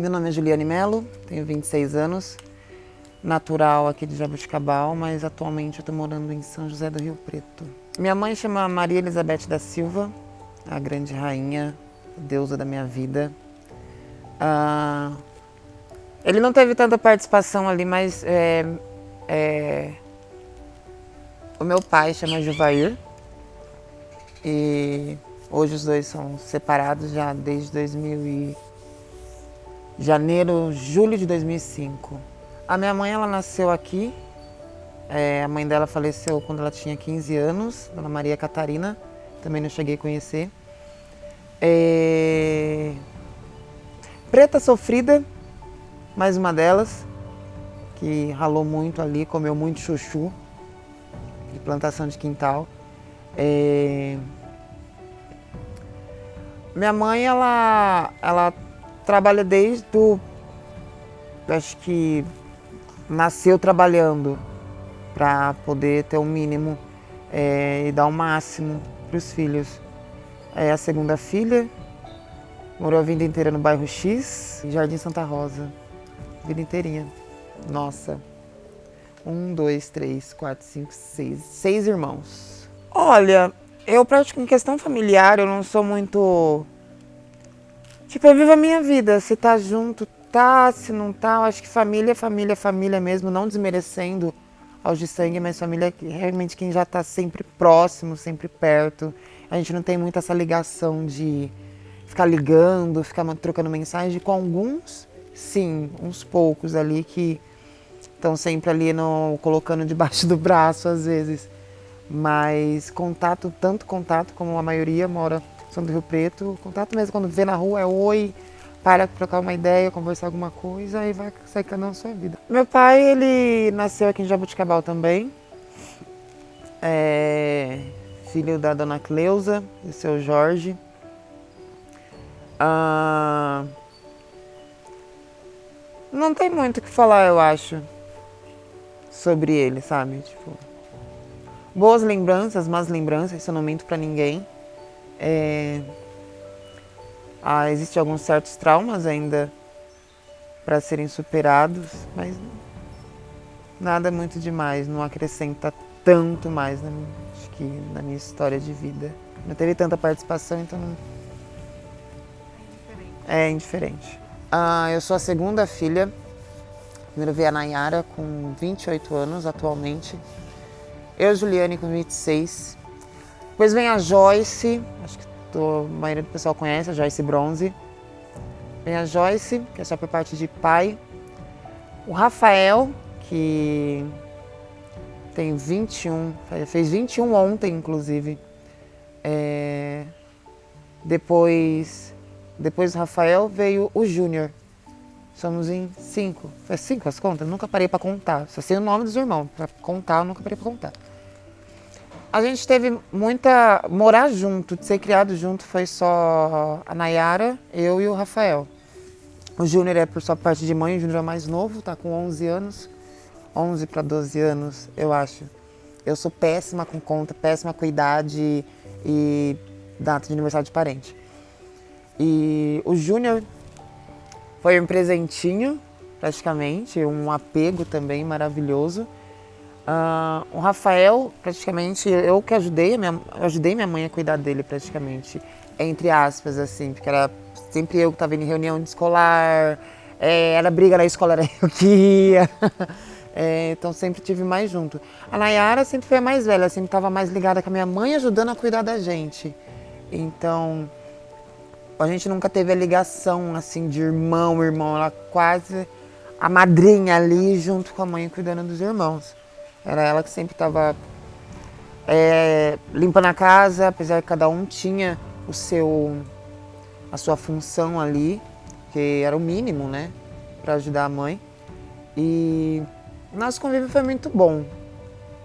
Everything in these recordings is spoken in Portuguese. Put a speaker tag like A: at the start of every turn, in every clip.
A: Meu nome é Juliane Melo, tenho 26 anos, natural aqui de Jaboticabal, mas atualmente eu estou morando em São José do Rio Preto. Minha mãe chama Maria Elizabeth da Silva, a grande rainha, deusa da minha vida. Ele não teve tanta participação ali, mas o meu pai chama Juvair e hoje os dois são separados já desde julho de 2005. A minha mãe, ela nasceu aqui, a mãe dela faleceu quando ela tinha 15 anos, Dona Maria Catarina, também não cheguei a conhecer. Preta sofrida, mais uma delas, que ralou muito ali, comeu muito chuchu, de plantação de quintal. Minha mãe, ela trabalha acho que nasceu trabalhando para poder ter o mínimo e dar o máximo para os filhos. É a segunda filha, morou a vida inteira no bairro X, Jardim Santa Rosa, vida inteirinha. Nossa, 1, 2, 3, 4, 5, 6, 6 irmãos. Olha, em questão familiar, eu não sou muito... Tipo, eu vivo a minha vida, se tá junto, tá, se não tá, eu acho que família é família, é família mesmo, não desmerecendo aos de sangue, mas família é realmente quem já tá sempre próximo, sempre perto. A gente não tem muito essa ligação de ficar ligando, ficar trocando mensagem. Com alguns, sim, uns poucos ali que estão sempre ali colocando debaixo do braço às vezes. Mas contato, tanto contato como a maioria mora em São do Rio Preto, contato mesmo quando vê na rua é oi, para trocar uma ideia, conversar alguma coisa e vai sair cada um a sua vida. Meu pai, ele nasceu aqui em Jaboticabal também, filho da dona Cleusa e seu Jorge. Não tem muito o que falar, eu acho, sobre ele, sabe? Tipo, boas lembranças, más lembranças, isso eu não minto pra ninguém. Existem alguns certos traumas ainda para serem superados, mas nada muito demais, não acrescenta tanto mais acho que na minha história de vida. Não teve tanta participação, então é indiferente. Eu sou a segunda filha. Primeiro veio a Nayara com 28 anos atualmente. Eu, Juliane, com 26. Depois vem a Joyce, acho que a maioria do pessoal conhece, a Joyce Bronze. Vem a Joyce, que é só por parte de pai. O Rafael, que tem 21, fez 21 ontem, inclusive. Depois do Rafael veio o Júnior. Somos em 5. Foi 5 as contas? Nunca parei para contar. Só sei o nome dos irmãos. Para contar, eu nunca parei para contar. A gente teve morar junto, de ser criado junto, foi só a Nayara, eu e o Rafael. O Júnior é por sua parte de mãe, o Júnior é mais novo, tá com 11 anos. 11 para 12 anos, eu acho. Eu sou péssima com conta, péssima com idade e data de aniversário de parente. E o Júnior foi um presentinho, praticamente, um apego também maravilhoso. O Rafael, praticamente, eu que ajudei minha mãe a cuidar dele, praticamente, entre aspas, assim, porque era sempre eu que estava em reunião de escolar, era briga na escola, era eu que ia, então sempre tive mais junto. A Nayara sempre foi a mais velha, sempre estava mais ligada com a minha mãe, ajudando a cuidar da gente. Então, a gente nunca teve a ligação, assim, de irmão, ela quase a madrinha ali, junto com a mãe, cuidando dos irmãos. Era ela que sempre estava limpando a casa, apesar que cada um tinha a sua função ali, que era o mínimo, né, para ajudar a mãe. E nosso convívio foi muito bom.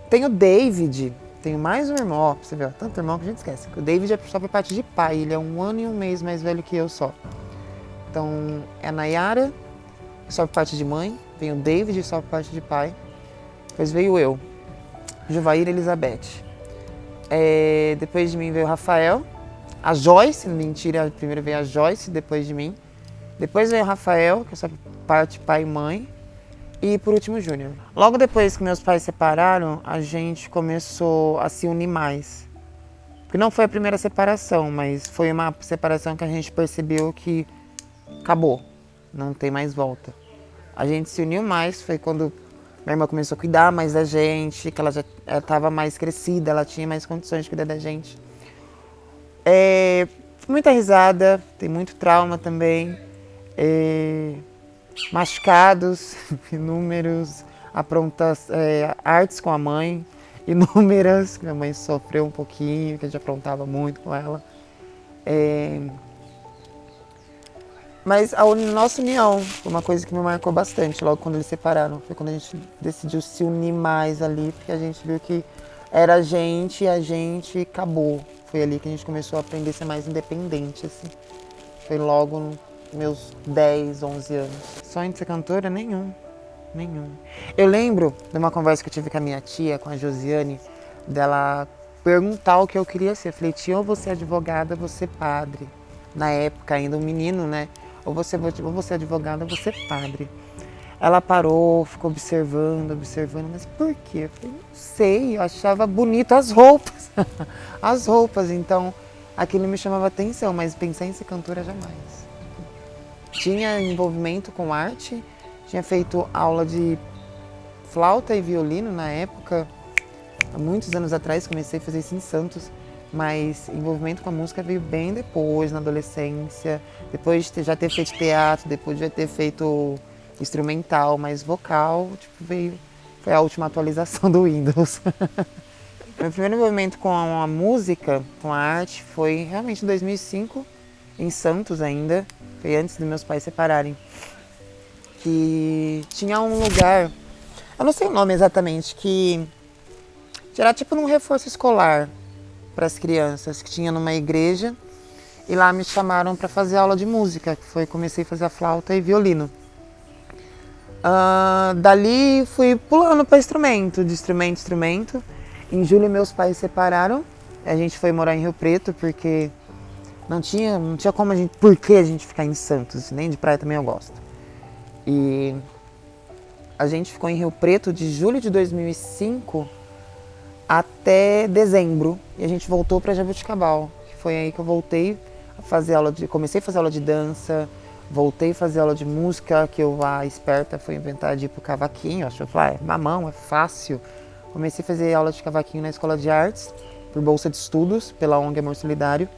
A: Tem o David, tenho mais um irmão, ó, pra você ver, ó, tanto irmão que a gente esquece. O David é só por parte de pai, ele é 1 ano e 1 mês mais velho que eu só. Então, é a Nayara, só por parte de mãe, vem o David, só por parte de pai. Depois veio eu, Juvair Elizabeth. Depois de mim veio o Rafael, a Joyce, mentira, primeiro veio a Joyce, depois de mim. Depois veio o Rafael, que é só parte pai e mãe. E por último o Júnior. Logo depois que meus pais separaram, a gente começou a se unir mais. Porque não foi a primeira separação, mas foi uma separação que a gente percebeu que acabou, não tem mais volta. A gente se uniu mais, foi quando minha irmã começou a cuidar mais da gente, que ela já estava mais crescida, ela tinha mais condições de cuidar da gente. Muita risada, tem muito trauma também. Machucados, inúmeros, artes com a mãe, inúmeras, minha mãe sofreu um pouquinho, que a gente aprontava muito com ela. Mas a nossa união foi uma coisa que me marcou bastante, logo quando eles separaram. Foi quando a gente decidiu se unir mais ali, porque a gente viu que era a gente e a gente acabou. Foi ali que a gente começou a aprender a ser mais independente, assim. Foi logo nos meus 10, 11 anos. Sonho de ser cantora? Nenhum. Eu lembro de uma conversa que eu tive com a minha tia, com a Josiane, dela perguntar o que eu queria ser. Eu falei, tia, ou você é advogada, ou você é padre. Na época, ainda um menino, né? Ou você é advogada, ou você é padre. Ela parou, ficou observando, mas por quê? Eu falei, não sei, eu achava bonito as roupas. As roupas, então aquilo me chamava atenção, mas pensar em ser cantora jamais. Tinha envolvimento com arte, tinha feito aula de flauta e violino na época, há muitos anos atrás, comecei a fazer isso em Santos, mas envolvimento com a música veio bem depois, na adolescência, depois de já ter feito teatro, depois de já ter feito instrumental, mas vocal, foi a última atualização do Windows. Meu primeiro envolvimento com a música, com a arte, foi realmente em 2005, em Santos ainda, foi antes dos meus pais separarem, que tinha um lugar, eu não sei o nome exatamente, que era tipo num reforço escolar para as crianças, que tinha numa igreja, e lá me chamaram para fazer aula de música, que foi, comecei a fazer a flauta e violino. Dali fui pulando para instrumento. Em julho meus pais separaram, a gente foi morar em Rio Preto, porque não tinha como por que a gente ficar em Santos, nem de praia também eu gosto. E a gente ficou em Rio Preto de julho de 2005 até dezembro, e a gente voltou para Jaboticabal, que foi aí que eu voltei a fazer comecei a fazer aula de dança, voltei a fazer aula de música, que a esperta foi inventar de ir pro cavaquinho, acho que eu falei, mamão, é fácil. Comecei a fazer aula de cavaquinho na Escola de Artes, por bolsa de estudos, pela ONG Amor Solidário.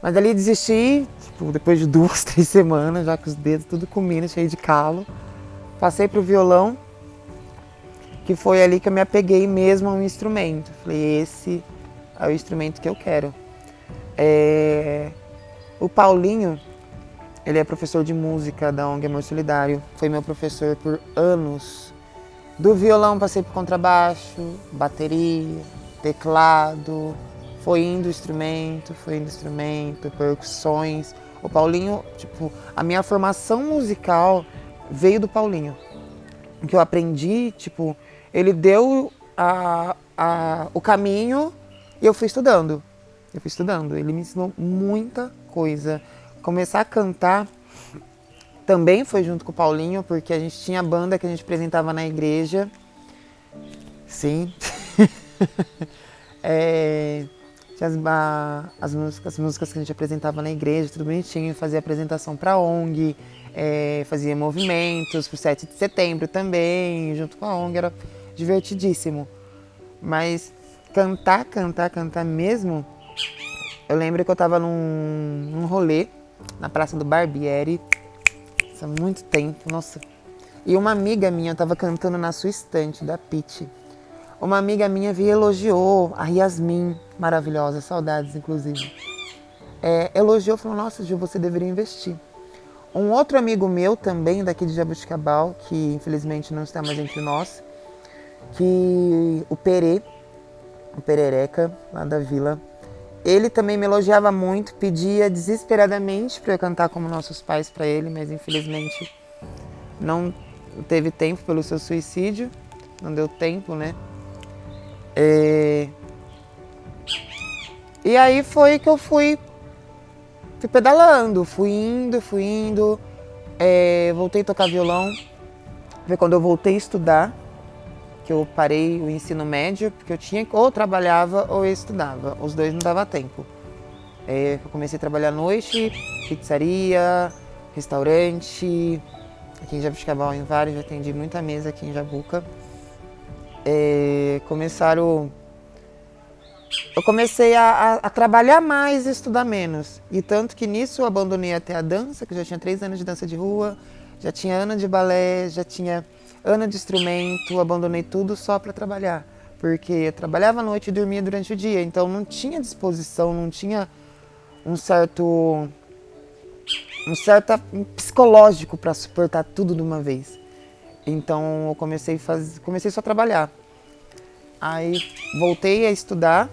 A: Mas dali desisti, depois de 2, 3 semanas, já com os dedos tudo comindo, cheio de calo. Passei pro violão, que foi ali que eu me apeguei mesmo ao instrumento. Falei, esse é o instrumento que eu quero. O Paulinho, ele é professor de música da ONG Amor Solidário, foi meu professor por anos. Do violão passei por contrabaixo, bateria, teclado, foi indo instrumento, percussões. O Paulinho, a minha formação musical veio do Paulinho. O que eu aprendi, ele deu o caminho e eu fui estudando. Ele me ensinou muita coisa. Começar a cantar também foi junto com o Paulinho, porque a gente tinha banda que a gente apresentava na igreja. Sim. As músicas que a gente apresentava na igreja, tudo bonitinho. Fazia apresentação para ONG, fazia movimentos pro 7 de setembro também, junto com a ONG, era divertidíssimo. Mas cantar mesmo, eu lembro que eu tava num rolê na Praça do Barbieri, há muito tempo, nossa. E uma amiga minha, eu tava cantando na sua estante, da Pitty. Uma amiga minha veio e elogiou, a Yasmin, maravilhosa, saudades inclusive. Elogiou, falou, nossa, Gil, você deveria investir. Um outro amigo meu também, daqui de Jaboticabal, que infelizmente não está mais entre nós, que o Perereca, lá da vila, ele também me elogiava muito, pedia desesperadamente para eu cantar como nossos pais para ele, mas infelizmente não teve tempo pelo seu suicídio, não deu tempo, né? E aí foi que eu fui fui pedalando, fui indo. Voltei a tocar violão. Foi quando eu voltei a estudar, que eu parei o ensino médio, porque eu tinha ou trabalhava ou eu estudava. Os dois não dava tempo. Eu comecei a trabalhar à noite, pizzaria, restaurante. Aqui em Jabuticabal, em vários, já atendi muita mesa aqui em Jabuca. Eu comecei a trabalhar mais e estudar menos. E tanto que nisso eu abandonei até a dança, que eu já tinha 3 anos de dança de rua, já tinha ano de balé, já tinha ano de instrumento, abandonei tudo só para trabalhar. Porque eu trabalhava à noite e dormia durante o dia, então não tinha disposição, não tinha um certo psicológico para suportar tudo de uma vez. Então eu comecei só a trabalhar. Aí voltei a estudar,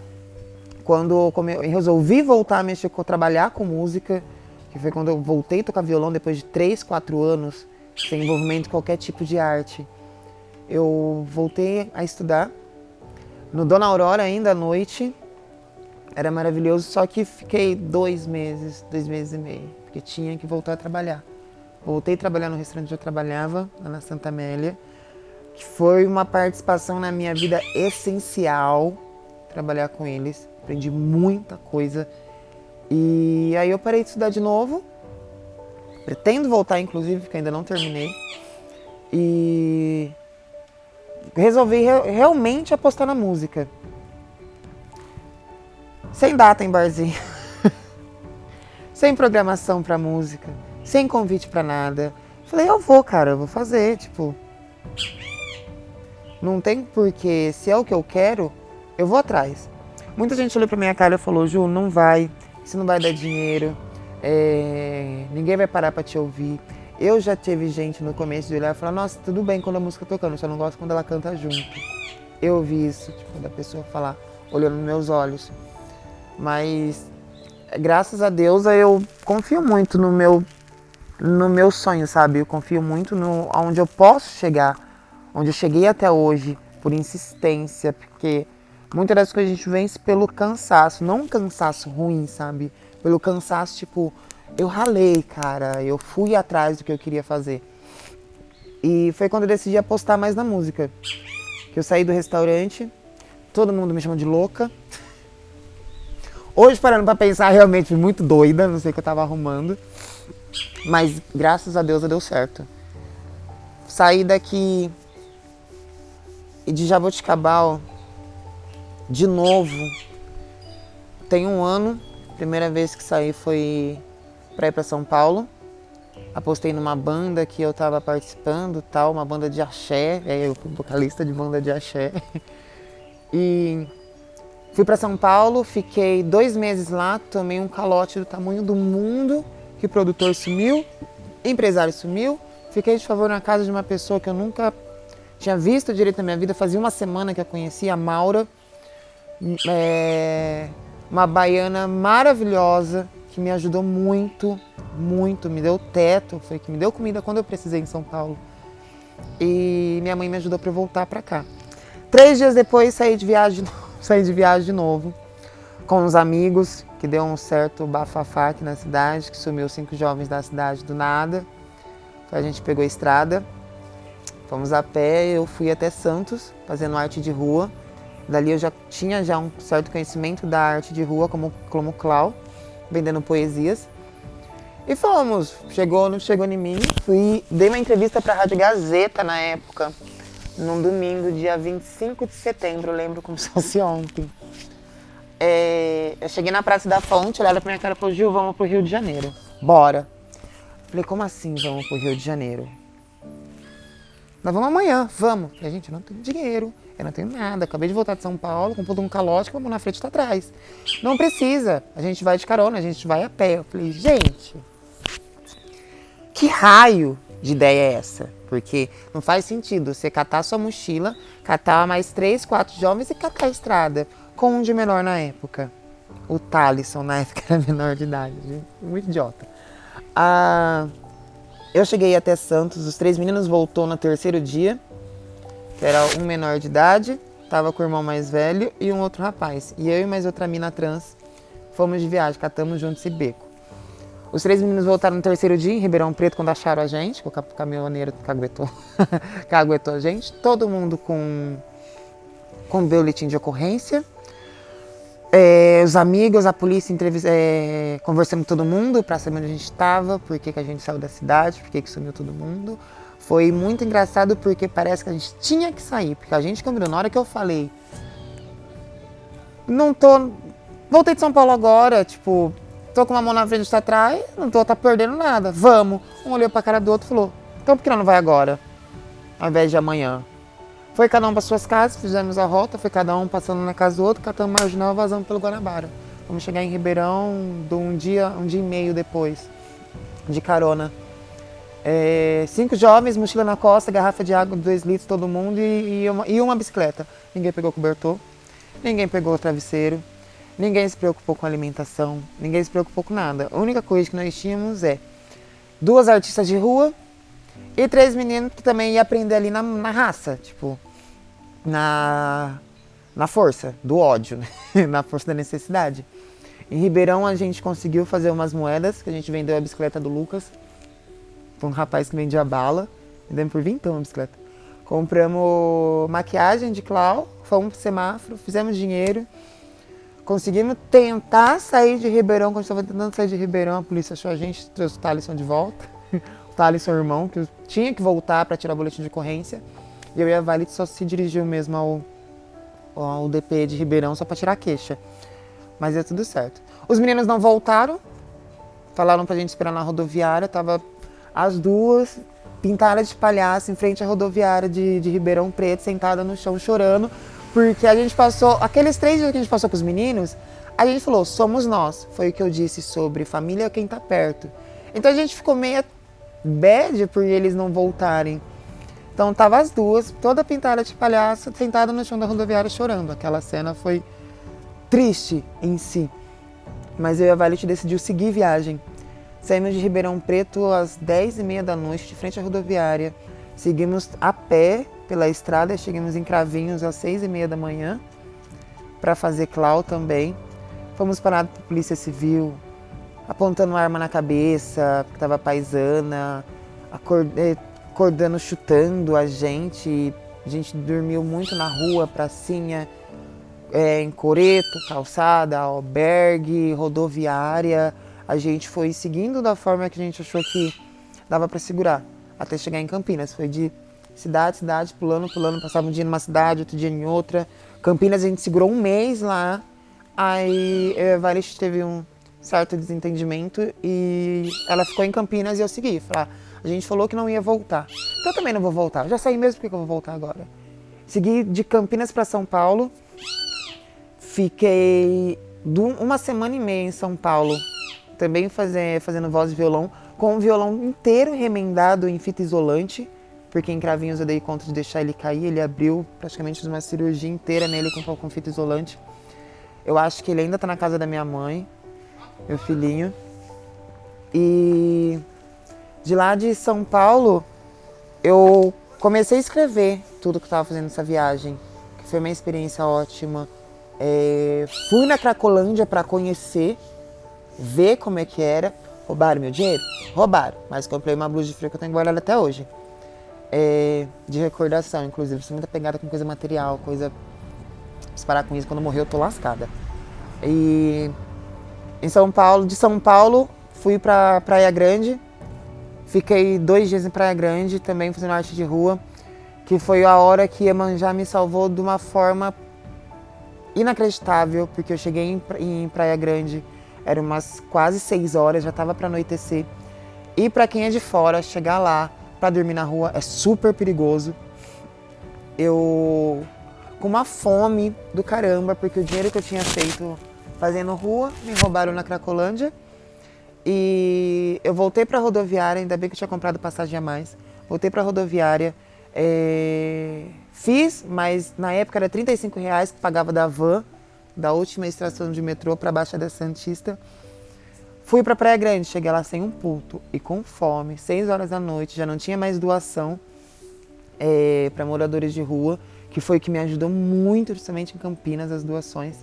A: quando eu resolvi voltar a mexer trabalhar com música, que foi quando eu voltei a tocar violão depois de 3, 4 anos, sem envolvimento em qualquer tipo de arte. Eu voltei a estudar, no Dona Aurora ainda à noite, era maravilhoso, só que fiquei 2 meses e meio, porque tinha que voltar a trabalhar. Voltei a trabalhar no restaurante onde eu trabalhava, lá na Santa Amélia, que foi uma participação na minha vida essencial, trabalhar com eles. Aprendi muita coisa. E aí eu parei de estudar de novo. Pretendo voltar, inclusive, porque ainda não terminei. E resolvi realmente apostar na música. Sem data em barzinho. Sem programação pra música. Sem convite pra nada. Falei, eu vou, cara, eu vou fazer, tipo... Não tem porquê, se é o que eu quero, eu vou atrás. Muita gente olhou pra minha cara e falou, Ju, não vai, isso não vai dar dinheiro, ninguém vai parar pra te ouvir. Eu já tive gente no começo de olhar e falar, nossa, tudo bem quando a música tocando, eu só não gosto quando ela canta junto. Eu ouvi isso, tipo, da pessoa falar, olhando nos meus olhos. Mas, graças a Deus, eu confio muito no meu sonho, sabe? Eu confio muito no onde eu posso chegar. Onde eu cheguei até hoje, por insistência, porque muitas das coisas a gente vence pelo cansaço, não um cansaço ruim, sabe? Pelo cansaço, tipo, eu ralei, cara, eu fui atrás do que eu queria fazer. E foi quando eu decidi apostar mais na música. Que eu saí do restaurante, todo mundo me chama de louca. Hoje, parando pra pensar, realmente fui muito doida, não sei o que eu tava arrumando. Mas, graças a Deus, deu certo. Saí daqui... E de Jaboticabal, de novo, tem 1 ano, primeira vez que saí foi pra ir pra São Paulo. Apostei numa banda que eu tava participando, tal, uma banda de axé, eu fui vocalista de banda de axé. E fui pra São Paulo, fiquei 2 meses lá, tomei um calote do tamanho do mundo, que o produtor sumiu, empresário sumiu, fiquei de favor na casa de uma pessoa que eu nunca tinha visto direito na minha vida, fazia 1 semana que eu conhecia, a Maura, uma baiana maravilhosa, que me ajudou muito, muito, me deu teto, foi que me deu comida quando eu precisei em São Paulo. E minha mãe me ajudou para eu voltar para cá. 3 dias depois saí de viagem de novo, com uns amigos, que deu um certo bafafá aqui na cidade, que sumiu 5 jovens da cidade do nada. Então a gente pegou a estrada. Fomos a pé, eu fui até Santos, fazendo arte de rua. Dali eu já tinha um certo conhecimento da arte de rua, como Clau, vendendo poesias. E fomos, não chegou em mim. Dei uma entrevista para a Rádio Gazeta na época, num domingo, dia 25 de setembro, eu lembro como se fosse ontem. Eu cheguei na Praça da Fonte, olharam pra minha cara e falou, Gil, vamos pro Rio de Janeiro. Bora. Falei, como assim vamos pro Rio de Janeiro? Nós vamos amanhã, vamos. Falei, gente, eu não tenho dinheiro, eu não tenho nada. Acabei de voltar de São Paulo, com todo um calote, vamos na frente e tá atrás. Não precisa, a gente vai de carona, a gente vai a pé. Eu falei, gente, que raio de ideia é essa? Porque não faz sentido você catar sua mochila, catar mais 3, 4 jovens e catar a estrada. Com um de menor na época. O Thalisson, na época, era menor de idade. Muito idiota. Eu cheguei até Santos, os 3 meninos voltou no 3º dia, que era um menor de idade, tava com o irmão mais velho e um outro rapaz. E eu e mais outra mina trans fomos de viagem, catamos juntos esse beco. Os 3 meninos voltaram no terceiro dia em Ribeirão Preto quando acharam a gente, o caminhoneiro caguetou, caguetou a gente. Todo mundo com boletim de ocorrência. Os amigos, a polícia, conversamos com todo mundo para saber onde a gente estava, por que a gente saiu da cidade, por que sumiu todo mundo. Foi muito engraçado porque parece que a gente tinha que sair, porque a gente combinou. Na hora que eu falei, voltei de São Paulo agora, tipo, tô com uma mão na frente e outra atrás, não tá perdendo nada, vamos. Um olhou pra cara do outro e falou, então por que não vai agora, ao invés de amanhã? Foi cada um para suas casas, fizemos a rota, foi cada um passando na casa do outro, catamos marginal e vazamos pelo Guanabara. Vamos chegar em Ribeirão um dia e meio depois, de carona. 5 jovens, mochila na costa, garrafa de água de 2 litros todo mundo e uma bicicleta. Ninguém pegou cobertor, ninguém pegou travesseiro, ninguém se preocupou com alimentação, ninguém se preocupou com nada. A única coisa que nós tínhamos 2 artistas de rua e 3 meninos que também iam aprender ali na raça, tipo, na força do ódio, né? Na força da necessidade. Em Ribeirão a gente conseguiu fazer umas moedas, que a gente vendeu a bicicleta do Lucas, para um rapaz que vendia bala, vendemos por 20 a bicicleta. Compramos maquiagem de Clau, fomos pro semáforo, fizemos dinheiro, conseguimos tentar sair de Ribeirão. Quando estava tentando sair de Ribeirão, a polícia achou a gente, trouxe o Thalisson de volta. O Thalisson, irmão, que tinha que voltar para tirar o boletim de ocorrência. E eu e a Vale só se dirigiu mesmo ao DP de Ribeirão só para tirar a queixa. Mas deu tudo certo. Os meninos não voltaram, falaram pra gente esperar na rodoviária, tava as 2 pintadas de palhaço em frente à rodoviária de Ribeirão Preto, sentada no chão chorando, porque a gente passou, aqueles 3 dias que a gente passou com os meninos, a gente falou, somos nós. Foi o que eu disse sobre família quem tá perto. Então a gente ficou meio bad por eles não voltarem. Então tava as 2, toda pintada de palhaço, sentada no chão da rodoviária chorando. Aquela cena foi triste em si. Mas eu e a Valete decidiu seguir viagem. Saímos de Ribeirão Preto às 10h30 da noite, de frente à rodoviária. Seguimos a pé pela estrada e chegamos em Cravinhos às 6h30 da manhã para fazer Clau também. Fomos parados por polícia civil, apontando arma na cabeça, porque estava paisana, acordando, chutando a gente. A gente dormiu muito na rua, pracinha, em Coreto, calçada, albergue, rodoviária. A gente foi seguindo da forma que a gente achou que dava para segurar, até chegar em Campinas. Foi de cidade, pulando, passava um dia numa cidade, outro dia em outra. Campinas a gente segurou um mês lá, aí a Varis teve um certo desentendimento e ela ficou em Campinas e eu segui. A gente falou que não ia voltar, então eu também não vou voltar, eu já saí mesmo, por que eu vou voltar agora? Segui de Campinas para São Paulo, fiquei 1 semana e meia em São Paulo, também fazendo voz e violão, com o violão inteiro remendado em fita isolante, porque em Cravinhos eu dei conta de deixar ele cair, ele abriu praticamente uma cirurgia inteira nele com fita isolante. Eu acho que ele ainda tá na casa da minha mãe, meu filhinho. E de lá de São Paulo, eu comecei a escrever tudo que eu tava fazendo nessa viagem, que foi uma experiência ótima. Fui na Cracolândia para conhecer, ver como é que era. Roubaram meu dinheiro? Roubaram, mas comprei uma blusa de frio que eu tenho guardada até hoje. De recordação, inclusive, sou muito apegada com coisa material, coisa... Se parar com isso, quando eu morrer eu tô lascada. E de São Paulo, fui pra Praia Grande, fiquei 2 dias em Praia Grande, também fazendo arte de rua, que foi a hora que Iemanjá me salvou de uma forma inacreditável, porque eu cheguei em Praia Grande, eram umas quase 6 horas, já tava para anoitecer. E para quem é de fora, chegar lá para dormir na rua é super perigoso. Eu com uma fome do caramba, porque o dinheiro que eu tinha feito fazendo rua, me roubaram na Cracolândia. E eu voltei para a rodoviária, ainda bem que eu tinha comprado passagem a mais. Voltei para a rodoviária, fiz, mas na época era R$35 que pagava da van, da última estação de metrô para a Baixada Santista. Fui para Praia Grande, cheguei lá sem um puto e com fome, 6 horas da noite, já não tinha mais doação para moradores de rua, que foi o que me ajudou muito, justamente em Campinas, as doações.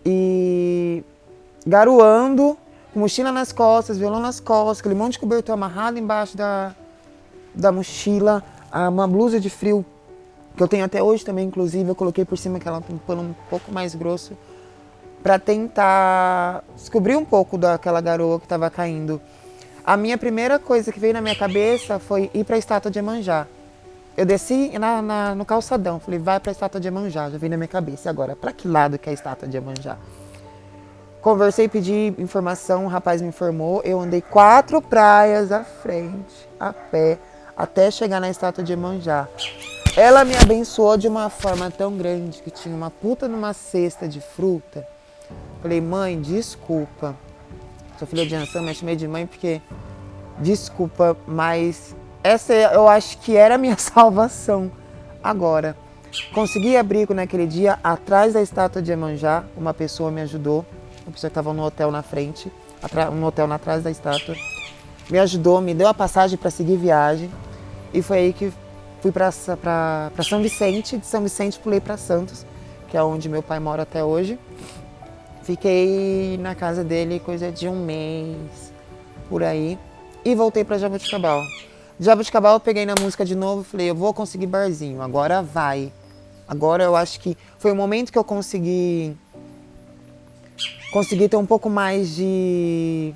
A: E garoando, com mochila nas costas, violão nas costas, aquele monte de cobertor amarrado embaixo da mochila, uma blusa de frio, que eu tenho até hoje também, inclusive, eu coloquei por cima, que ela tem um pano um pouco mais grosso, para tentar descobrir um pouco daquela garoa que estava caindo. A minha primeira coisa que veio na minha cabeça foi ir para a estátua de Iemanjá. Eu desci no calçadão, falei, vai para a estátua de Iemanjá, já veio na minha cabeça. E agora, para que lado que é a estátua de Iemanjá? Conversei, pedi informação, o rapaz me informou. Eu andei 4 praias à frente, a pé, até chegar na estátua de Iemanjá. Ela me abençoou de uma forma tão grande que tinha uma puta numa cesta de fruta. Falei, mãe, desculpa. Sou filha de Anção, mas chamei de mãe porque... Desculpa, mas essa eu acho que era a minha salvação. Agora, consegui abrigo naquele dia atrás da estátua de Iemanjá. Uma pessoa me ajudou. Uma pessoa que estava no hotel na frente, um hotel atrás da estátua. Me ajudou, me deu a passagem para seguir viagem. E foi aí que fui para São Vicente. De São Vicente pulei para Santos, que é onde meu pai mora até hoje. Fiquei na casa dele coisa de 1 mês, por aí. E voltei para Jaboticabal. Jaboticabal eu peguei na música de novo e falei, eu vou conseguir barzinho, agora vai. Agora eu acho que foi o momento que eu consegui ter um pouco mais de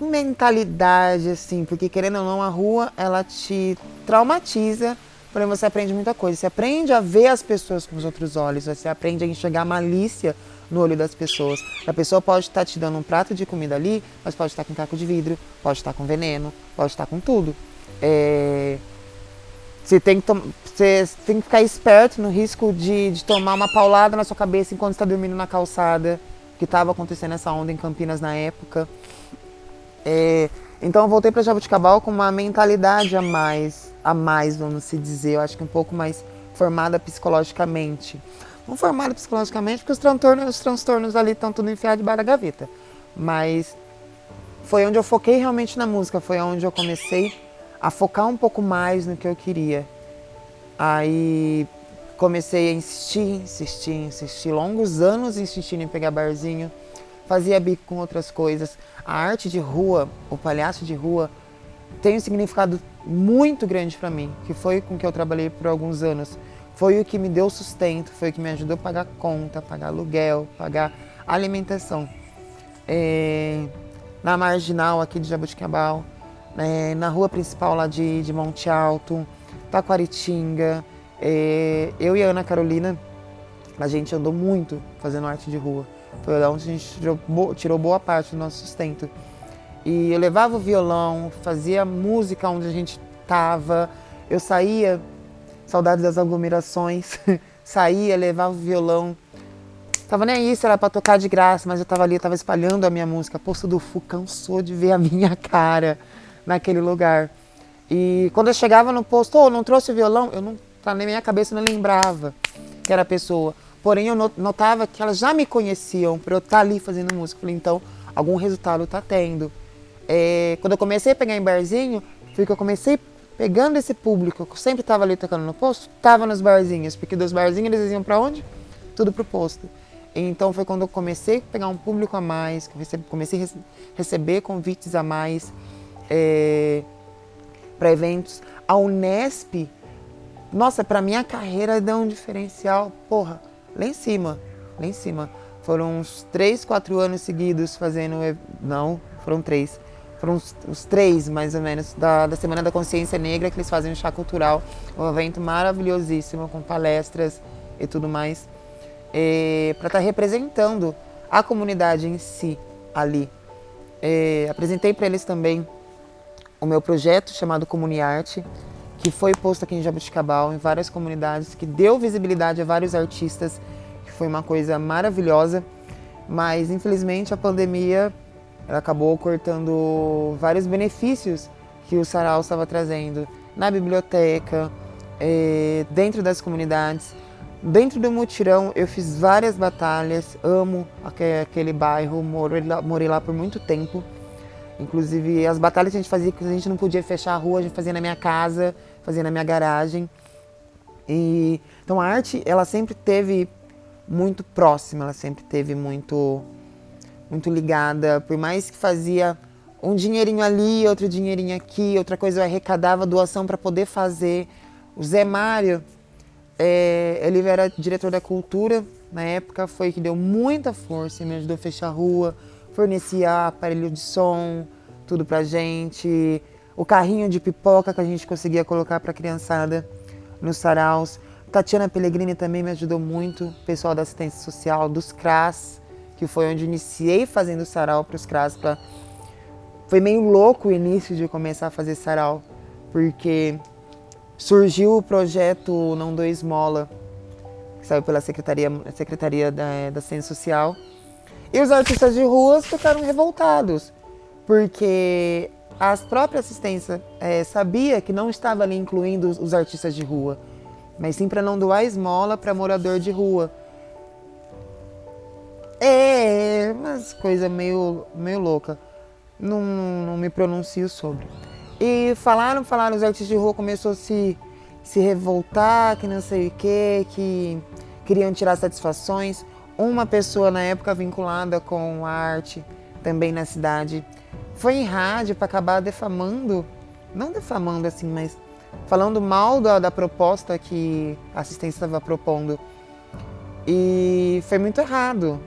A: mentalidade, assim, porque querendo ou não, a rua, ela te traumatiza, porém você aprende muita coisa. Você aprende a ver as pessoas com os outros olhos, você aprende a enxergar a malícia no olho das pessoas. A pessoa pode estar te dando um prato de comida ali, mas pode estar com caco de vidro, pode estar com veneno, pode estar com tudo. Você tem que ficar esperto no risco de tomar uma paulada na sua cabeça enquanto está dormindo na calçada, que estava acontecendo essa onda em Campinas na época. Então eu voltei para Jaboticabal com uma mentalidade a mais, vamos se dizer, eu acho que um pouco mais formada psicologicamente. Não formada psicologicamente, porque os transtornos ali estão tudo enfiado debaixo da gaveta. Mas foi onde eu foquei realmente na música, foi onde eu comecei a focar um pouco mais no que eu queria. Aí comecei a insistir, longos anos insistindo em pegar barzinho, fazia bico com outras coisas. A arte de rua, o palhaço de rua, tem um significado muito grande para mim, que foi com que eu trabalhei por alguns anos. Foi o que me deu sustento, foi o que me ajudou a pagar conta, pagar aluguel, pagar alimentação. Na Marginal aqui de Jaboticabal, na rua principal lá de Monte Alto, Taquaritinga. Eu e a Ana Carolina, a gente andou muito fazendo arte de rua. Foi lá onde a gente tirou boa parte do nosso sustento. E eu levava o violão, fazia música onde a gente estava. Eu saía, saudades das aglomerações, saía, levava o violão. Tava nem aí se era pra tocar de graça, mas eu tava ali, eu tava espalhando a minha música. Poço do Fu cansou de ver a minha cara naquele lugar. E quando eu chegava no posto, não trouxe o violão, na minha cabeça eu não lembrava que era a pessoa. Porém, eu notava que elas já me conheciam por eu estar ali fazendo música. Falei, então, algum resultado tá tendo. Quando eu comecei a pegar em barzinho, foi que eu comecei pegando esse público, que sempre estava ali tocando no posto, estava nos barzinhos, porque dos barzinhos eles iam para onde? Tudo pro posto. Então foi quando eu comecei a pegar um público a mais, comecei a receber convites a mais para eventos. A Unesp, nossa, para minha carreira deu um diferencial, porra, lá em cima. Foram uns 3, 4 anos seguidos fazendo, não, foram 3. Foram os 3, mais ou menos, da Semana da Consciência Negra, que eles fazem um chá cultural, um evento maravilhosíssimo, com palestras e tudo mais, para estar representando a comunidade em si ali. Apresentei para eles também o meu projeto chamado Comuniarte, que foi posto aqui em Jaboticabal, em várias comunidades, que deu visibilidade a vários artistas, que foi uma coisa maravilhosa, mas infelizmente a pandemia ela acabou cortando vários benefícios que o Sarau estava trazendo na biblioteca, dentro das comunidades. Dentro do mutirão eu fiz várias batalhas, amo aquele bairro, morei lá por muito tempo. Inclusive as batalhas que a gente fazia, que a gente não podia fechar a rua, a gente fazia na minha casa, fazia na minha garagem. Então a arte ela sempre teve muito próxima, ela sempre teve muito muito ligada. Por mais que fazia um dinheirinho ali, outro dinheirinho aqui, outra coisa eu arrecadava doação para poder fazer. O Zé Mário, ele era diretor da cultura na época, foi que deu muita força, me ajudou a fechar a rua, fornecia aparelho de som, tudo pra gente, o carrinho de pipoca que a gente conseguia colocar pra criançada nos saraus. Tatiana Pellegrini também me ajudou muito, pessoal da assistência social, dos CRAS, que foi onde iniciei fazendo sarau para os CRAS. Foi meio louco o início de começar a fazer sarau, porque surgiu o projeto Não Dou Esmola, que saiu pela Secretaria da Assistência Social. E os artistas de ruas ficaram revoltados, porque as próprias assistências sabia que não estava ali incluindo os artistas de rua, mas sim para não doar esmola para morador de rua. Umas coisas meio louca. Não me pronuncio sobre. E falaram, os artistas de rua começaram a se revoltar, que não sei o quê, que queriam tirar satisfações. Uma pessoa na época vinculada com a arte, também na cidade, foi em rádio para acabar defamando, não defamando assim, mas falando mal da proposta que a assistência estava propondo. E foi muito errado,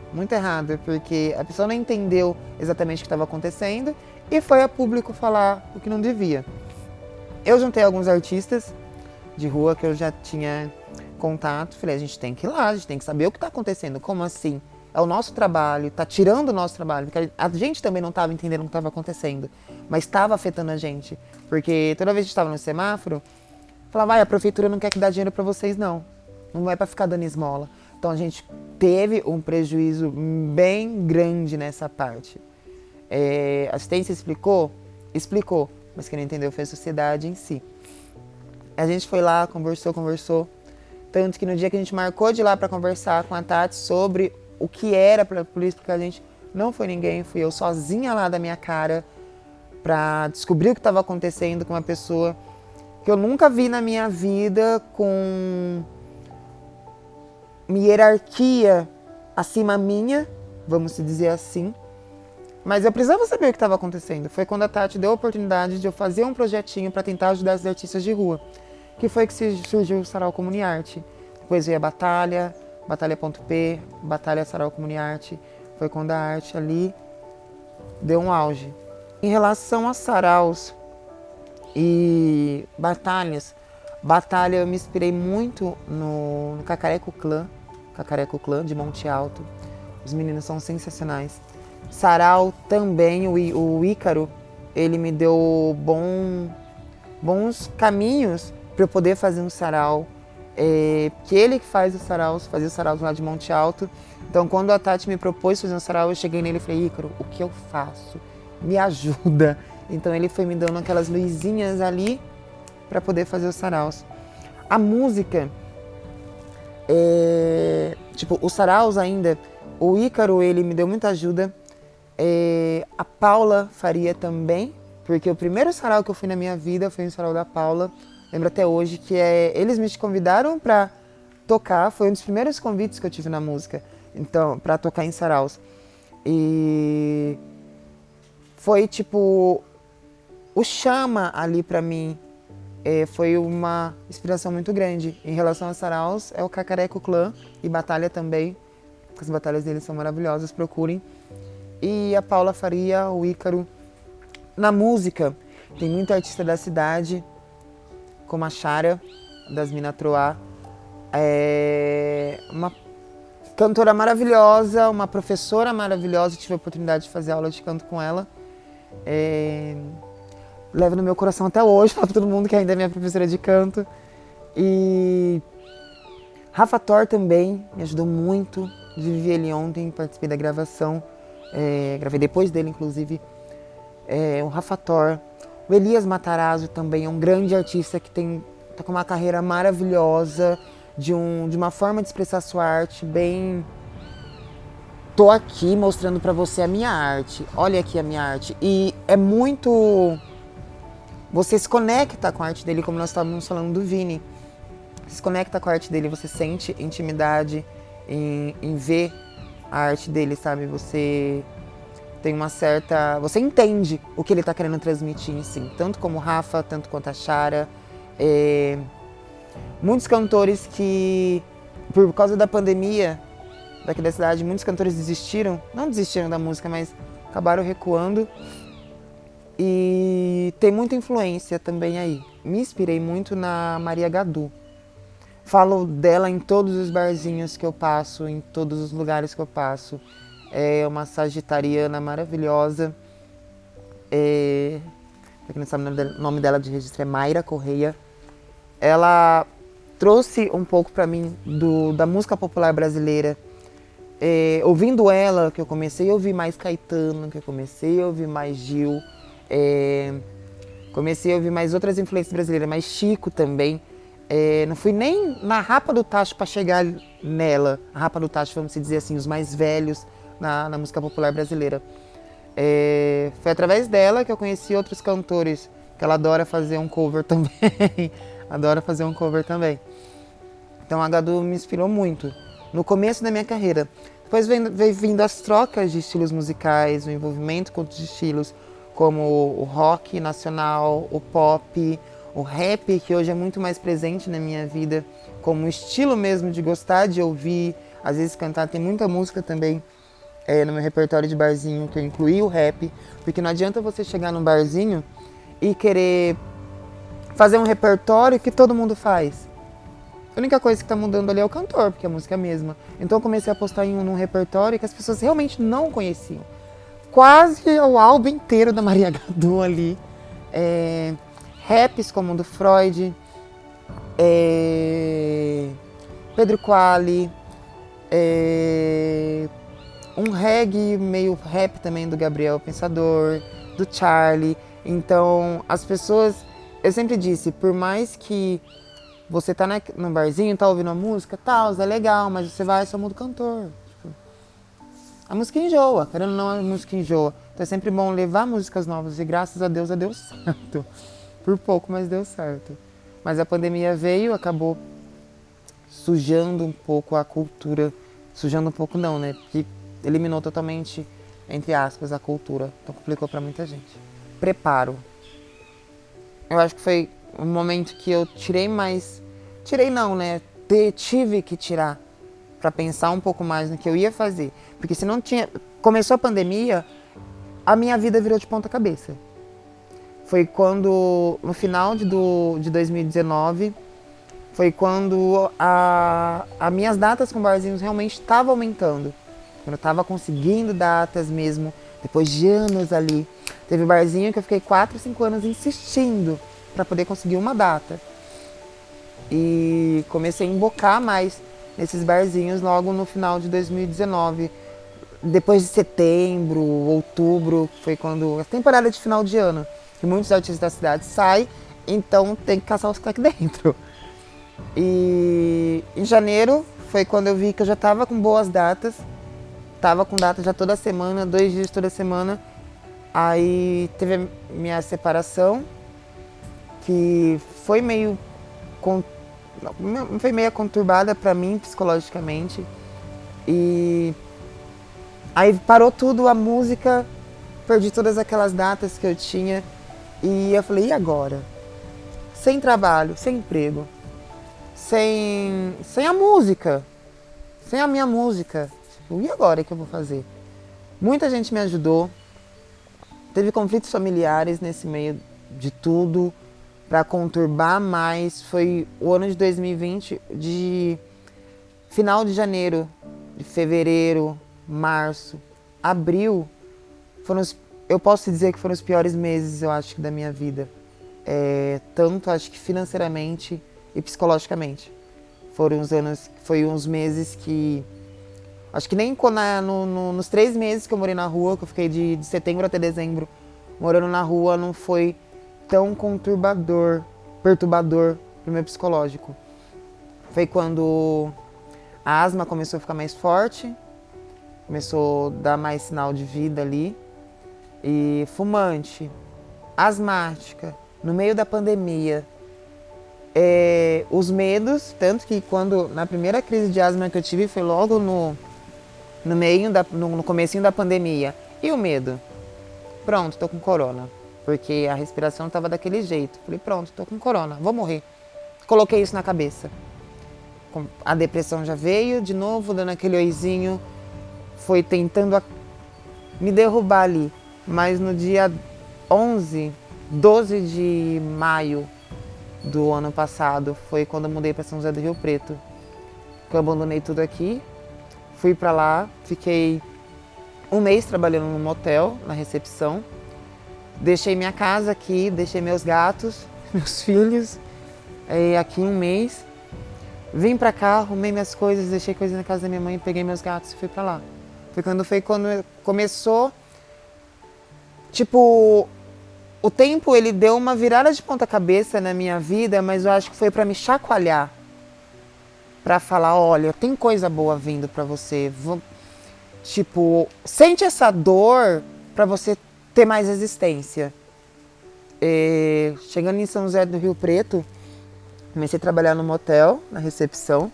A: porque a pessoa não entendeu exatamente o que estava acontecendo e foi a público falar o que não devia. Eu juntei alguns artistas de rua que eu já tinha contato, falei, a gente tem que ir lá, a gente tem que saber o que está acontecendo, como assim? É o nosso trabalho, está tirando o nosso trabalho, porque a gente também não estava entendendo o que estava acontecendo, mas estava afetando a gente, porque toda vez que a gente estava no semáforo, falava, a prefeitura não quer que dá dinheiro para vocês não é para ficar dando esmola. Então a gente teve um prejuízo bem grande nessa parte. A assistência explicou, mas quem não entendeu foi a sociedade em si. A gente foi lá, conversou, tanto que no dia que a gente marcou de ir lá para conversar com a Tati sobre o que era para a polícia, porque a gente não foi ninguém, fui eu sozinha lá da minha cara para descobrir o que estava acontecendo com uma pessoa que eu nunca vi na minha vida, com uma hierarquia acima minha, vamos dizer assim. Mas eu precisava saber o que estava acontecendo. Foi quando a Tati deu a oportunidade de eu fazer um projetinho para tentar ajudar os artistas de rua, que foi que surgiu o Sarau Comuniarte. Depois veio a Batalha.p, Batalha Sarau Comuniarte. Foi quando a arte ali deu um auge. Em relação a saraus e batalhas, eu me inspirei muito no Cacareco Clã de Monte Alto. Os meninos são sensacionais. Sarau também, o Ícaro, ele me deu bons caminhos para eu poder fazer um sarau. Que ele que fazia os saraus lá de Monte Alto. Então quando a Tati me propôs fazer um sarau, eu cheguei nele e falei, Ícaro, o que eu faço? Me ajuda. Então ele foi me dando aquelas luzinhas ali para poder fazer os saraus. A música, os saraus ainda, o Ícaro, ele me deu muita ajuda. A Paula Faria também, porque o primeiro sarau que eu fui na minha vida foi um sarau da Paula. Lembro até hoje que eles me convidaram para tocar, foi um dos primeiros convites que eu tive na música, então, para tocar em saraus. E foi tipo o Chama ali para mim. Foi uma inspiração muito grande. Em relação a saraus, é o Cacareco Clã e Batalha também. As batalhas deles são maravilhosas, procurem. E a Paula Faria, o Ícaro. Na música, tem muito artista da cidade, como a Chara, das Mina Troá. Uma cantora maravilhosa, uma professora maravilhosa. Tive a oportunidade de fazer aula de canto com ela. Levo no meu coração até hoje, falo pra todo mundo que ainda é minha professora de canto. E Rafa Thor também me ajudou muito. Vi ele ontem, participei da gravação. Gravei depois dele, inclusive. O Rafa Thor. O Elias Matarazzo também é um grande artista que tá com uma carreira maravilhosa, de uma forma de expressar sua arte bem... Tô aqui mostrando pra você a minha arte. Olha aqui a minha arte. E é muito... Você se conecta com a arte dele, como nós estávamos falando do Vini. Você se conecta com a arte dele, você sente intimidade em ver a arte dele, sabe? Você tem uma certa... Você entende o que ele está querendo transmitir, sim. Tanto como o Rafa, tanto quanto a Chara. Muitos cantores que, por causa da pandemia daqui da cidade, muitos cantores desistiram. Não desistiram da música, mas acabaram recuando. E tem muita influência também aí. Me inspirei muito na Maria Gadu. Falo dela em todos os barzinhos que eu passo, em todos os lugares que eu passo. É uma sagitariana maravilhosa. Pra quem não sabe, o nome dela de registro é Mayra Correia. Ela trouxe um pouco para mim da música popular brasileira. Ouvindo ela, que eu comecei a ouvir mais Caetano, que eu comecei a ouvir mais Gil. Comecei a ouvir mais outras influências brasileiras, mais Chico também. Não fui nem na Rapa do Tacho para chegar nela. A Rapa do Tacho, vamos dizer assim, os mais velhos na música popular brasileira. Foi através dela que eu conheci outros cantores, que ela adora fazer um cover também. Adora fazer um cover também. Então a Gadu me inspirou muito no começo da minha carreira. Depois veio vindo as trocas de estilos musicais, o envolvimento com outros estilos, como o rock nacional, o pop, o rap, que hoje é muito mais presente na minha vida, como estilo mesmo de gostar de ouvir, às vezes cantar. Tem muita música também no meu repertório de barzinho que eu incluí o rap, porque não adianta você chegar num barzinho e querer fazer um repertório que todo mundo faz. A única coisa que está mudando ali é o cantor, porque a música é a mesma. Então eu comecei a apostar num repertório que as pessoas realmente não conheciam. Quase o álbum inteiro da Maria Gadu ali. Raps como o do Freud, Pedro Quali, um reggae meio rap também do Gabriel Pensador, do Charlie. Então as pessoas, eu sempre disse, por mais que você tá no barzinho, tá ouvindo a música, tal, é legal, mas você vai, só muda o cantor. Tipo, a música enjoa, querendo ou não, a música enjoa. Então é sempre bom levar músicas novas e graças a Deus deu certo. Por pouco, mas deu certo. Mas a pandemia veio, acabou sujando um pouco a cultura. Sujando um pouco não, né? Porque eliminou totalmente, entre aspas, a cultura. Então complicou pra muita gente. Preparo. Eu acho que foi um momento que eu tirei mais... Tirei não, né? Tive que tirar pra pensar um pouco mais no que eu ia fazer. Porque se não tinha... Começou a pandemia, a minha vida virou de ponta cabeça. Foi quando, no final de 2019, foi quando as minhas datas com barzinhos realmente estavam aumentando. Quando eu estava conseguindo datas mesmo, depois de anos ali. Teve barzinho que eu fiquei 4, 5 anos insistindo para poder conseguir uma data. E comecei a embocar mais nesses barzinhos logo no final de 2019. Depois de setembro, outubro, foi quando... A temporada de final de ano, que muitos artistas da cidade saem, então tem que caçar os que tá aqui dentro. E em janeiro foi quando eu vi que eu já estava com boas datas. Tava com data já toda semana, 2 dias toda semana. Aí teve a minha separação, que foi meio... Foi meio conturbada para mim psicologicamente. E aí parou tudo, a música, perdi todas aquelas datas que eu tinha. E eu falei, e agora? Sem trabalho, sem emprego, sem a música, sem a minha música. Tipo, e agora o que eu vou fazer? Muita gente me ajudou. Teve conflitos familiares nesse meio de tudo. Para conturbar mais, foi o ano de 2020, de final de janeiro, de fevereiro, março, abril, eu posso dizer que foram os piores meses, eu acho, da minha vida. Tanto, acho que financeiramente e psicologicamente. Foi uns meses que... Acho que nem nos 3 meses que eu morei na rua, que eu fiquei de setembro até dezembro, morando na rua, não foi tão perturbador pro meu psicológico. Foi quando a asma começou a ficar mais forte, começou a dar mais sinal de vida ali. E fumante, asmática, no meio da pandemia. Os medos, tanto que na primeira crise de asma que eu tive foi logo no comecinho da pandemia. E o medo? Pronto, tô com corona. Porque a respiração tava daquele jeito. Falei, pronto, tô com corona, vou morrer. Coloquei isso na cabeça. A depressão já veio, de novo, dando aquele oizinho. Foi tentando me derrubar ali. Mas no dia 12 de maio do ano passado, foi quando eu mudei para São José do Rio Preto. Que eu abandonei tudo aqui. Fui para lá, fiquei um mês trabalhando num motel, na recepção. Deixei minha casa aqui, deixei meus gatos, meus filhos, aqui um mês. Vim pra cá, arrumei minhas coisas, deixei coisas na casa da minha mãe, peguei meus gatos e fui pra lá. Foi quando começou, tipo, o tempo ele deu uma virada de ponta cabeça na minha vida, mas eu acho que foi pra me chacoalhar. Pra falar, olha, tem coisa boa vindo pra você. Tipo, sente essa dor pra você ter mais resistência. Chegando em São José do Rio Preto, comecei a trabalhar no motel, na recepção.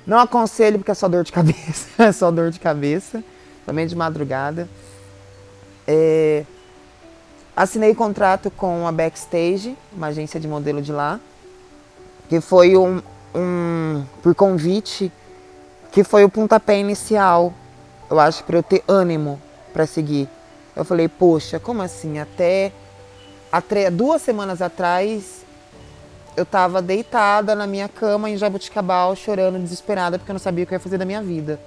A: Não aconselho porque é só dor de cabeça, é só dor de cabeça, também de madrugada. Assinei contrato com a Backstage, uma agência de modelo de lá, que foi por convite, que foi o pontapé inicial, eu acho, para eu ter ânimo para seguir. Eu falei, poxa, como assim? Até 2 semanas atrás, eu estava deitada na minha cama em Jaboticabal, chorando, desesperada, porque eu não sabia o que eu ia fazer da minha vida.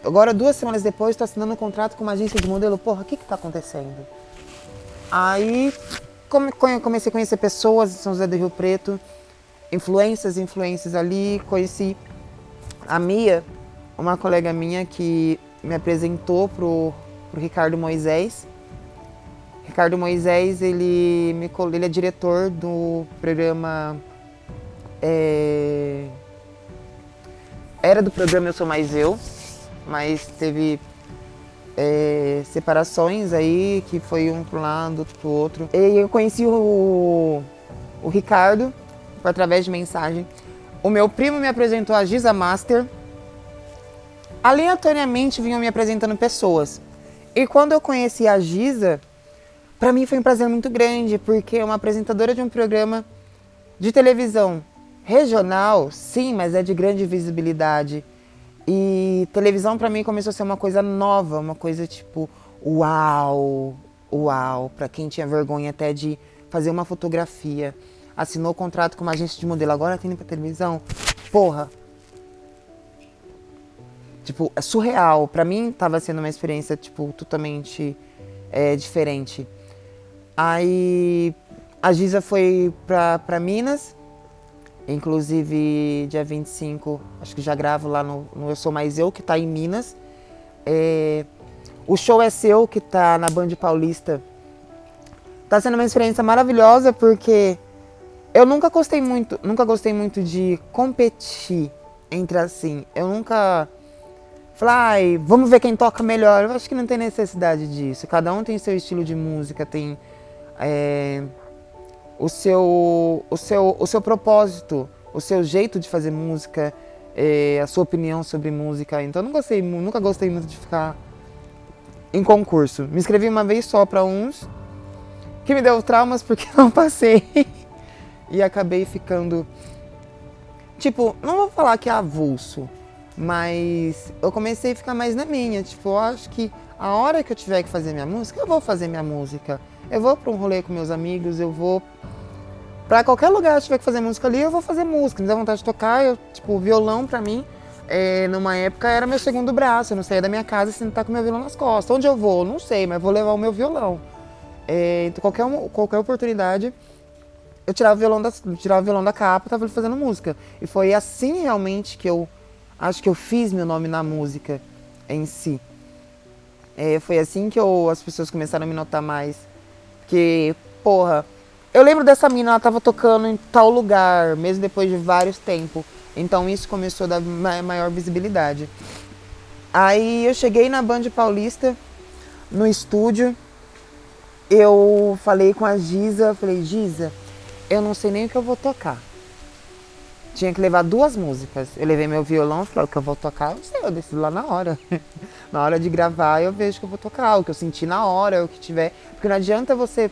A: Agora, 2 semanas depois, estou assinando um contrato com uma agência de modelo. Porra, o que está acontecendo? Aí, comecei a conhecer pessoas em São José do Rio Preto, influências ali. Conheci a Mia, uma colega minha que me apresentou pro Ricardo Moisés. Ricardo Moisés, ele é diretor do programa... Era do programa Eu Sou Mais Eu, mas teve separações aí, que foi um pro lado, outro pro outro. E eu conheci o Ricardo, através de mensagem. O meu primo me apresentou a Giza Master. Aleatoriamente vinham me apresentando pessoas. E quando eu conheci a Giza, para mim foi um prazer muito grande, porque é uma apresentadora de um programa de televisão regional, sim, mas é de grande visibilidade. E televisão para mim começou a ser uma coisa nova, uma coisa tipo, uau, para quem tinha vergonha até de fazer uma fotografia. Assinou contrato com uma agência de modelo, agora tem pra televisão. Porra. Tipo, é surreal. Pra mim tava sendo uma experiência, tipo, totalmente diferente. Aí a Giza foi pra Minas. Inclusive, dia 25, acho que já gravo lá no Eu Sou Mais Eu, que tá em Minas. O Show é Seu, que tá na Band Paulista. Tá sendo uma experiência maravilhosa, porque eu nunca gostei muito de competir entre assim. Eu nunca falei, vamos ver quem toca melhor. Eu acho que não tem necessidade disso. Cada um tem seu estilo de música, tem o seu propósito, o seu jeito de fazer música, a sua opinião sobre música. Então eu nunca gostei muito de ficar em concurso. Me inscrevi uma vez só para uns, que me deu traumas porque não passei. E acabei ficando, tipo, não vou falar que é avulso, mas eu comecei a ficar mais na minha. Tipo, eu acho que a hora que eu tiver que fazer minha música, eu vou fazer minha música. Eu vou para um rolê com meus amigos, eu vou pra qualquer lugar que eu tiver que fazer música ali, eu vou fazer música. Me dá vontade de tocar, tipo, o violão pra mim, numa época era meu segundo braço. Eu não saía da minha casa sem estar com meu violão nas costas. Onde eu vou? Não sei, mas vou levar o meu violão. Então qualquer oportunidade, eu tirava o violão da capa e tava fazendo música. E foi assim realmente que eu acho que eu fiz meu nome na música em si. Foi assim que as pessoas começaram a me notar mais. Porque, porra, eu lembro dessa mina, ela tava tocando em tal lugar, mesmo depois de vários tempos. Então isso começou a dar maior visibilidade. Aí eu cheguei na Band Paulista, no estúdio, eu falei com a Giza, falei, Giza, eu não sei nem o que eu vou tocar. tinha que levar 2 músicas. Eu levei meu violão, falei, o que eu vou tocar, eu sei, eu decido lá na hora. Na hora de gravar, eu vejo que eu vou tocar, o que eu senti na hora, o que tiver. Porque não adianta você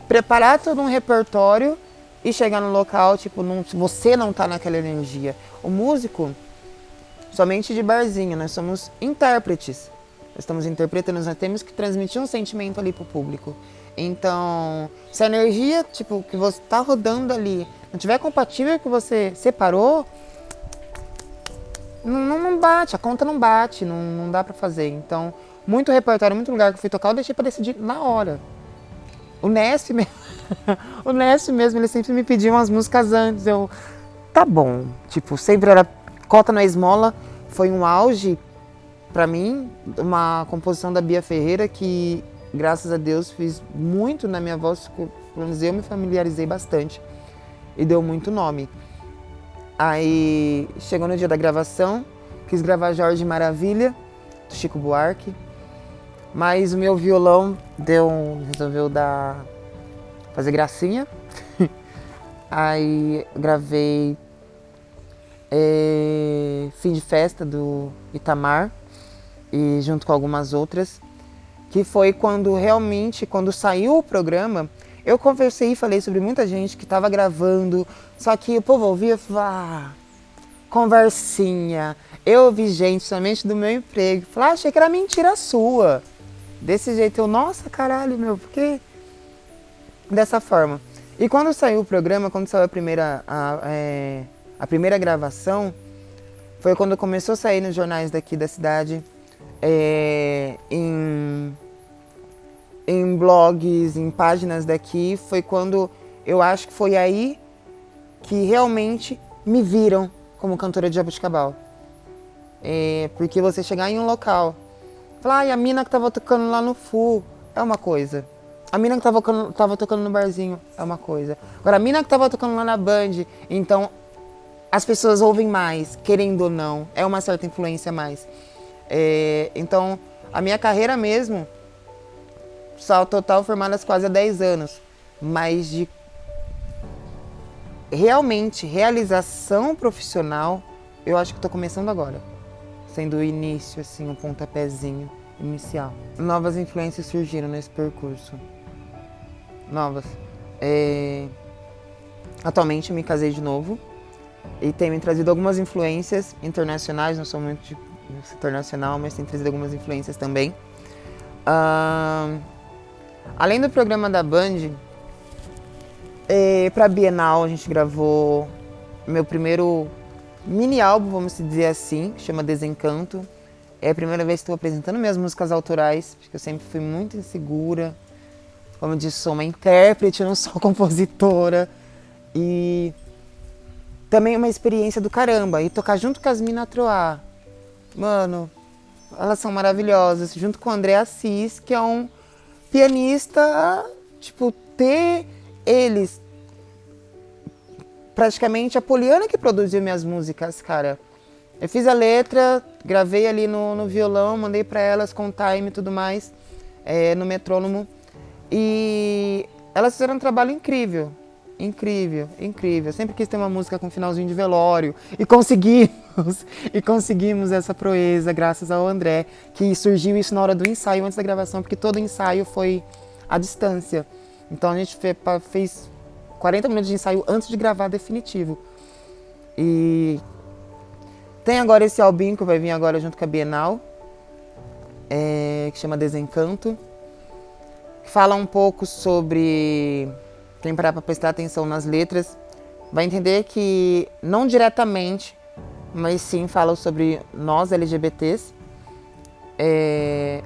A: preparar todo um repertório e chegar no local, tipo, você não tá naquela energia. O músico, somente de barzinho, nós somos intérpretes. Nós estamos interpretando, nós temos que transmitir um sentimento ali pro público. Então, se a energia, tipo, que você tá rodando ali não tiver compatível com o que você separou, não bate, a conta não bate, não dá pra fazer. Então, muito repertório, muito lugar que eu fui tocar, eu deixei pra decidir na hora. O Nesp mesmo, o Nesp mesmo, ele sempre me pedia umas músicas antes. Eu, tá bom, tipo, sempre era Cota na Esmola, foi um auge pra mim, uma composição da Bia Ferreira que, graças a Deus, fiz muito na minha voz, pelo menos eu me familiarizei bastante e deu muito nome. Aí chegou no dia da gravação, quis gravar Jorge Maravilha, do Chico Buarque, mas o meu violão resolveu fazer gracinha. Aí gravei Fim de Festa do Itamar, e junto com algumas outras, que foi quando realmente, quando saiu o programa, eu conversei e falei sobre muita gente que estava gravando, só que o povo ouvia e falava, conversinha. Eu ouvi gente somente do meu emprego, falei, achei que era mentira sua. Desse jeito, eu, nossa, caralho, meu, por que dessa forma? E quando saiu o programa, quando saiu a primeira gravação, foi quando começou a sair nos jornais daqui da cidade, em blogs, em páginas daqui, foi quando eu acho que foi aí que realmente me viram como cantora de Jabuticabal. Porque você chegar em um local, falar, a mina que tava tocando lá no Full é uma coisa. A mina que tava tocando no barzinho é uma coisa. Agora, a mina que tava tocando lá na Band, então as pessoas ouvem mais, querendo ou não, é uma certa influência a mais. Então, a minha carreira mesmo, só total formadas quase há 10 anos, mas de realmente realização profissional, eu acho que estou começando agora, sendo o início, assim, um pontapézinho inicial. Novas influências surgiram nesse percurso, novas. Atualmente eu me casei de novo e tem me trazido algumas influências internacionais, não sou muito do setor nacional, mas tem trazido algumas influências também. Além do programa da Band, para a Bienal a gente gravou meu primeiro mini álbum, vamos dizer assim, que chama Desencanto. É a primeira vez que estou apresentando minhas músicas autorais, porque eu sempre fui muito insegura. Como eu disse, sou uma intérprete, eu não sou compositora. E também uma experiência do caramba. E tocar junto com as Mina Troá. Mano, elas são maravilhosas. Junto com o André Assis, que é um pianista, tipo, ter eles, praticamente a Poliana que produziu minhas músicas, cara. Eu fiz a letra, gravei ali no violão, mandei pra elas com time e tudo mais, no metrônomo. E elas fizeram um trabalho incrível, incrível, incrível. Eu sempre quis ter uma música com finalzinho de velório e conseguimos essa proeza graças ao André, que surgiu isso na hora do ensaio, antes da gravação, porque todo ensaio foi à distância. Então a gente fez 40 minutos de ensaio antes de gravar definitivo. E tem agora esse albinho que vai vir agora junto com a Bienal, que chama Desencanto. Fala um pouco sobre, quem parar para prestar atenção nas letras, vai entender que não diretamente, mas sim fala sobre nós LGBTs,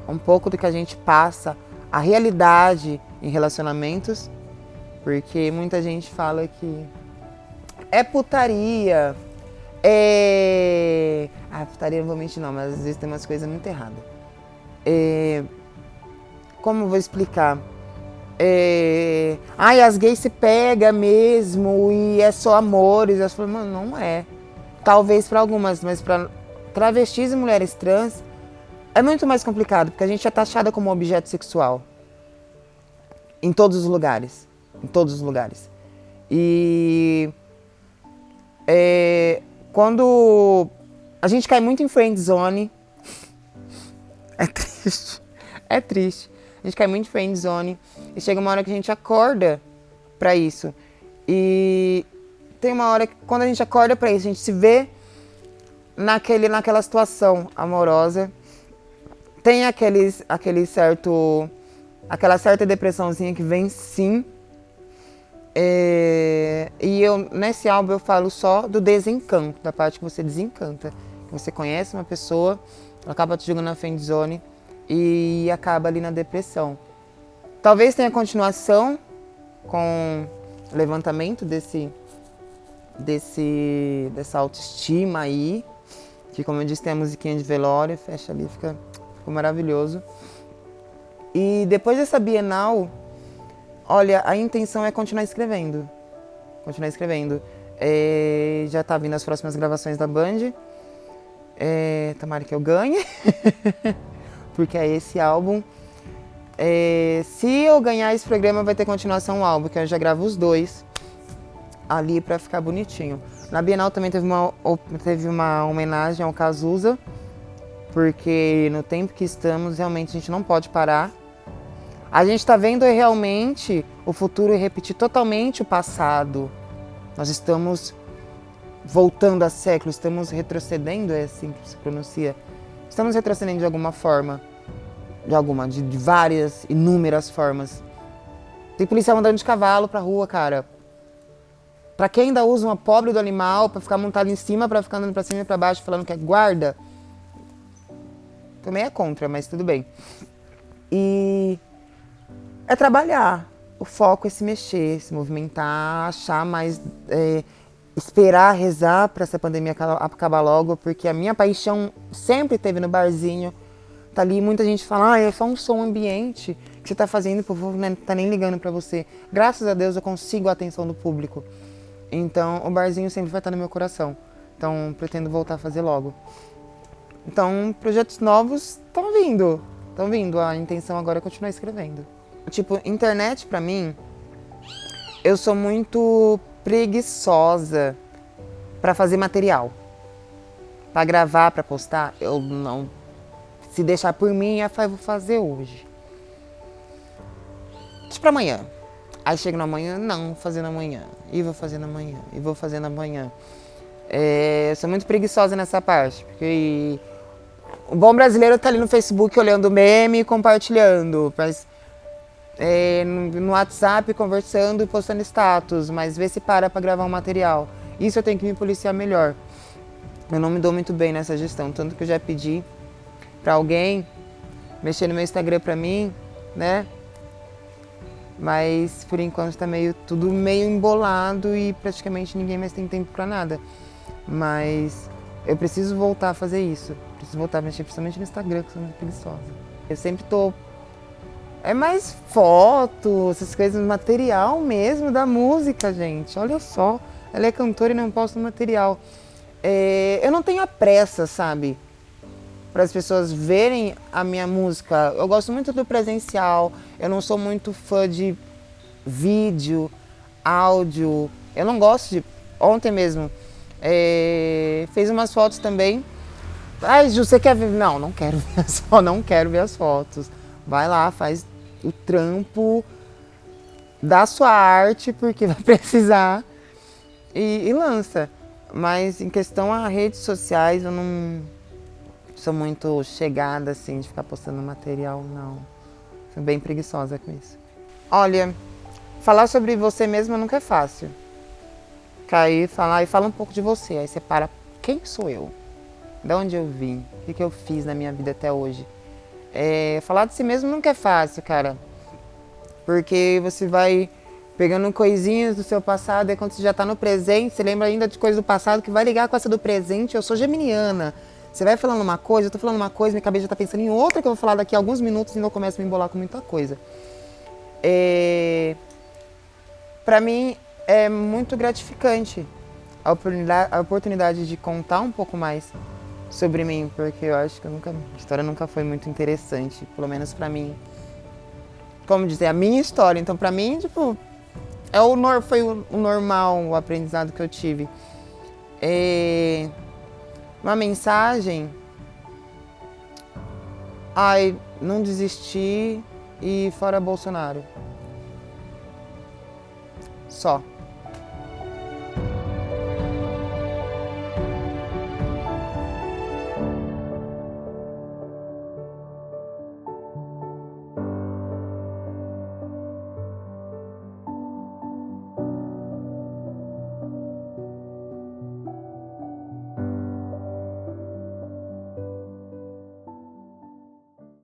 A: um pouco do que a gente passa, a realidade em relacionamentos, porque muita gente fala que é putaria, putaria não vou mentir não, mas às vezes tem umas coisas muito erradas. Como eu vou explicar? As gays se pegam mesmo e é só amores. Eu falo, mano, não é. Talvez para algumas, mas para travestis e mulheres trans é muito mais complicado, porque a gente é taxada como objeto sexual. Em todos os lugares. Em todos os lugares. E Quando a gente cai muito em friend zone, é triste, é triste. A gente cai muito em friend zone e chega uma hora que a gente acorda pra isso. E tem uma hora que quando a gente acorda pra isso, a gente se vê naquela situação amorosa. Tem aquela certa depressãozinha que vem sim. E nesse álbum eu falo só do desencanto, da parte que você desencanta. Que você conhece uma pessoa, ela acaba te jogando na friend zone e acaba ali na depressão. Talvez tenha continuação com o levantamento dessa autoestima aí, que como eu disse tem a musiquinha de velório, fecha ali, ficou maravilhoso. E depois dessa Bienal, olha, a intenção é continuar escrevendo. Já tá vindo as próximas gravações da Band. Tomara que eu ganhe, porque é esse álbum. Se eu ganhar esse programa, vai ter continuação o álbum, que eu já gravo os dois ali pra ficar bonitinho. Na Bienal também teve uma homenagem ao Cazuza, porque no tempo que estamos, realmente a gente não pode parar. A gente está vendo realmente o futuro repetir totalmente o passado. Nós estamos voltando a século, estamos retrocedendo, é assim que se pronuncia. Estamos retrocedendo de alguma forma, de várias, inúmeras formas. Tem policial andando de cavalo pra rua, cara. Pra quem ainda usa uma pobre do animal pra ficar montado em cima, pra ficar andando pra cima e pra baixo falando que é guarda, também é contra, mas tudo bem. E é trabalhar. O foco é se mexer, se movimentar, achar mais... esperar, rezar para essa pandemia acabar logo, porque a minha paixão sempre teve no barzinho. Tá ali, muita gente fala, é só um som ambiente que você tá fazendo, o povo não tá nem ligando para você. Graças a Deus eu consigo a atenção do público. Então o barzinho sempre vai estar no meu coração. Então pretendo voltar a fazer logo. Então projetos novos estão vindo. A intenção agora é continuar escrevendo. Tipo, internet pra mim, eu sou muito preguiçosa pra fazer material. Pra gravar, pra postar, eu não. Se deixar por mim, eu vou fazer hoje. Deixa pra amanhã. Aí chega no amanhã, não, vou fazer na manhã. E vou fazer na manhã. E vou fazer na manhã. Eu sou muito preguiçosa nessa parte. Porque o bom brasileiro tá ali no Facebook olhando meme e compartilhando. Mas no WhatsApp conversando e postando status, mas vê se para gravar um material. Isso eu tenho que me policiar melhor. Eu não me dou muito bem nessa gestão, tanto que eu já pedi pra alguém mexer no meu Instagram pra mim, né? Mas por enquanto tá tudo meio embolado e praticamente ninguém mais tem tempo pra nada. Mas eu preciso voltar a fazer isso. Preciso voltar a mexer principalmente no Instagram, que eu sou muito preguiçosa. Eu sempre tô... É mais foto, essas coisas, material mesmo da música, gente. Olha só, ela é cantora e não posta material. Eu não tenho a pressa, sabe? Para as pessoas verem a minha música. Eu gosto muito do presencial. Eu não sou muito fã de vídeo, áudio. Eu não gosto de... Ontem mesmo, fez umas fotos também. Ai, Ju, você quer ver? Não, não quero ver não quero ver as fotos. Vai lá, faz o trampo da sua arte, porque vai precisar, e lança. Mas em questão a redes sociais, eu não sou muito chegada, assim, de ficar postando material, não. Sou bem preguiçosa com isso. Olha, falar sobre você mesma nunca é fácil. Cair, falar e fala um pouco de você. Aí você para, quem sou eu? De onde eu vim? O que eu fiz na minha vida até hoje? Falar de si mesmo nunca é fácil, cara. Porque você vai pegando coisinhas do seu passado, e quando você já tá no presente, você lembra ainda de coisas do passado que vai ligar com essa do presente. Eu sou geminiana. Você vai falando uma coisa, eu tô falando uma coisa, minha cabeça já tá pensando em outra que eu vou falar daqui a alguns minutos e ainda eu começo a me embolar com muita coisa. Pra mim é muito gratificante a oportunidade de contar um pouco mais sobre mim, porque eu acho que a história nunca foi muito interessante, pelo menos pra mim. Como dizer, a minha história. Então pra mim, tipo, foi o normal, o aprendizado que eu tive. Uma mensagem. Ai, não desistir e fora Bolsonaro. Só.